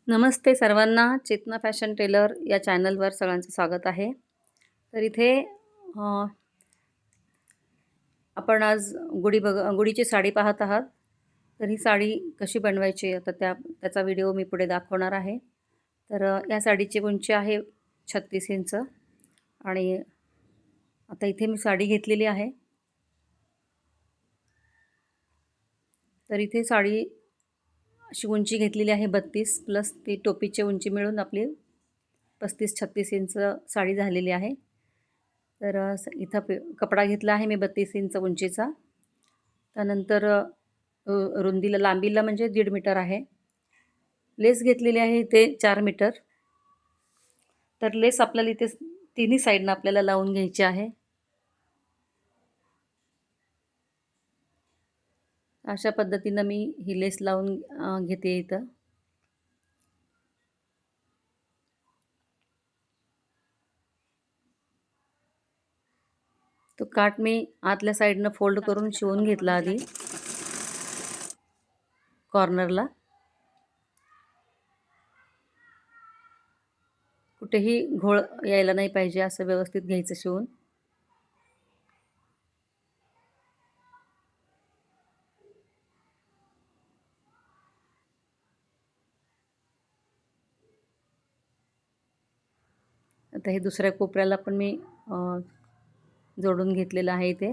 नमस्ते सर्वांना. चेतना fashion teller या चॅनलवर सगळ्यांचं स्वागत आहे. तर इथे आपण आज गुढीची साडी पाहत आहात. तर ही साडी कशी बनवायची आता त्याचा व्हिडिओ मी पुढे दाखवणार आहे. तर या साडीची उंची आहे 36 इंच आणि आता इथे मी साडी घेतलेली आहे. तर इथे साडी अशी उंची घेतलेली आहे 32 प्लस ती टोपीची उंची मिळून आपली 35-36 इंच साडी झालेली आहे. तर इथं कपडा घेतला आहे मी 32 इंच उंचीचा. त्यानंतर रुंदीला लांबीला म्हणजे 1.5 मीटर आहे. लेस घेतलेली आहे इथे 4 मीटर. तर लेस आपल्याला इथे तिन्ही साईडनं आपल्याला लावून घ्यायची आहे. अशा पद्धतीनं मी ही लेस लावून घेते इथं. तो काठ मी आतल्या साईडनं फोल्ड करून शिवून घेतला आधी कॉर्नरला. कुठेही घोळ यायला नाही पाहिजे असं व्यवस्थित घ्यायचं शिवून. आता हे दुसऱ्या कोपऱ्याला पण मी जोडून घेतलेलं आहे इथे.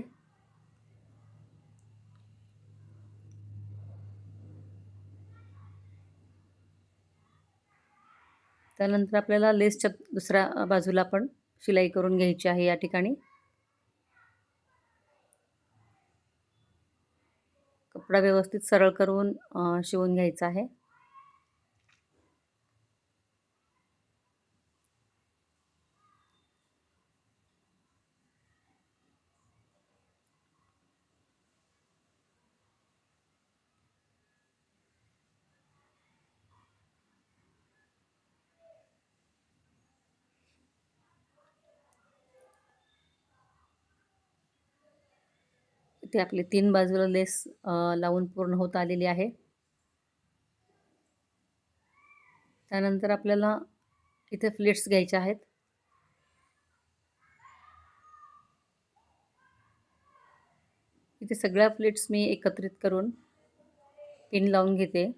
त्यानंतर आपल्याला लेसच्या दुसऱ्या बाजूला पण शिलाई करून घ्यायची आहे. या ठिकाणी कपडा व्यवस्थित सरळ करून शिवून घ्यायचा आहे. इथे आपली 3 बाजूला लेस लावून पूर्ण होत आलेली आहे. त्यानंतर आपल्याला इथे फ्लिट्स घ्यायचे आहेत. इथे सगळ्या फ्लिट्स मी एकत्रित करून पिन लावून घेते.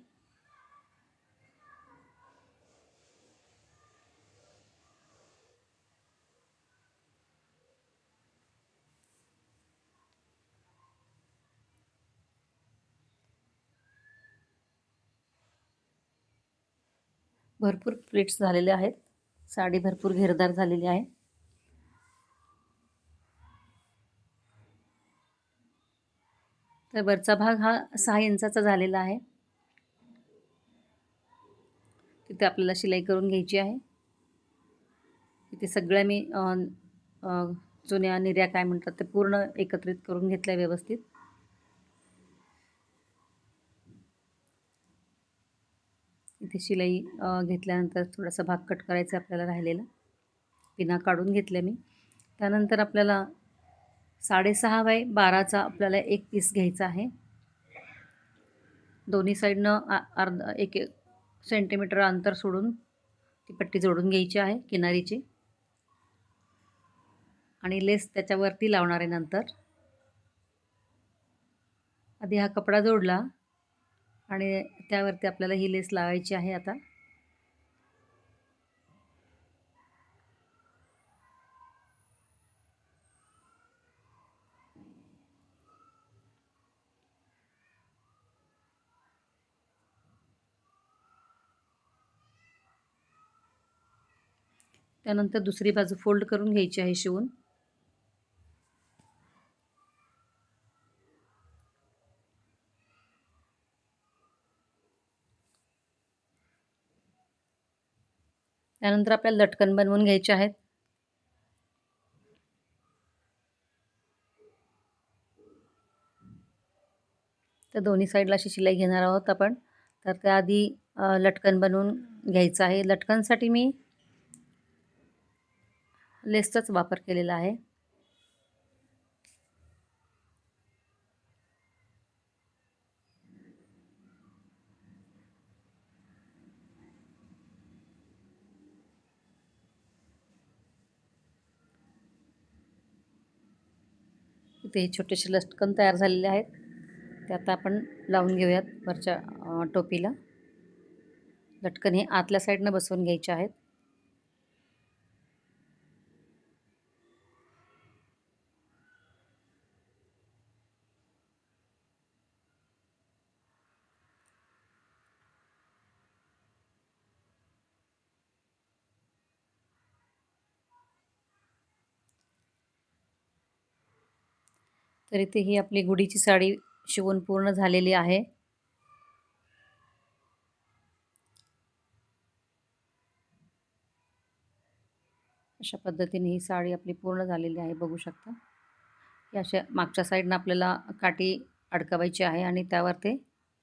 भरपूर फ्लिट्स झालेले आहेत. साडी भरपूर घेरदार झालेली आहे. तर वरचा भाग हा 6 इंचाचा झालेला आहे. तिथे आपल्याला शिलाई करून घ्यायची आहे. इथे सगळ्या मी जुन्या निर्या काय म्हणतात ते पूर्ण एकत्रित करून घेतल्या व्यवस्थित. इथे शिलाई घेतल्यानंतर थोडासा भाग कट करायचा आपल्याला राहिलेला. पिना काढून घेतल्या मी. त्यानंतर आपल्याला 6.5 बाय 12चा आपल्याला एक पीस घ्यायचा आहे. दोन्ही साईडनं अर्धा 1 सेंटीमीटर अंतर सोडून ती पट्टी जोडून घ्यायची आहे किनारीची आणि लेस त्याच्यावरती लावणार आहे. नंतर आधी हा कपडा जोडला आणि त्यावरती आपल्याला ही लेस लावायची आहे. आता त्यानंतर दुसरी बाजू फोल्ड करून घ्यायची आहे शिवून. त्यानंतर आपल्याला लटकन बनवून घ्यायचे आहेत. तर दोन्ही साईडला अशी शिलाई घेणार आहोत आपण. तर त्याआधी लटकन बनवून घ्यायचं आहे. लटकनसाठी मी लेसचाच वापर केलेला आहे. इथे हे छोटेसे लटकन तयार झालेले आहेत. ते आता आपण लावून घेऊयात वरच्या टोपीला. लटकन हे आतल्या साईडनं बसवून घ्यायचे आहेत. तर इथे ही आपली गुढीची साडी शिवून पूर्ण झालेली आहे. अशा पद्धतीने ही साडी आपली पूर्ण झालेली आहे, बघू शकता. ही अशा मागच्या साईडनं आपल्याला काठी अडकवायची आहे आणि त्यावर ते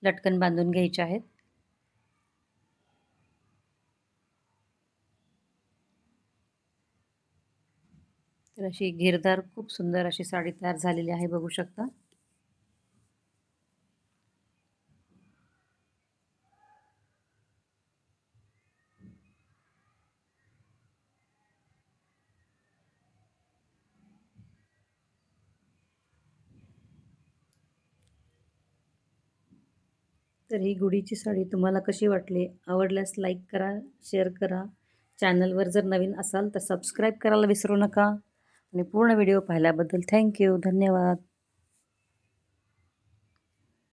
लटकन बांधून घ्यायचे आहेत. तर अशी घेरदार खूप सुंदर अशी साडी तयार झालेली आहे, बघू शकता. तर ही गुढीची साडी तुम्हाला कशी वाटली? आवडल्यास लाईक करा, शेअर करा. चॅनलवर जर नवीन असाल तर सबस्क्राईब करायला विसरू नका. आणि पूर्ण व्हिडिओ पाहिल्याबद्दल थँक्यू. धन्यवाद.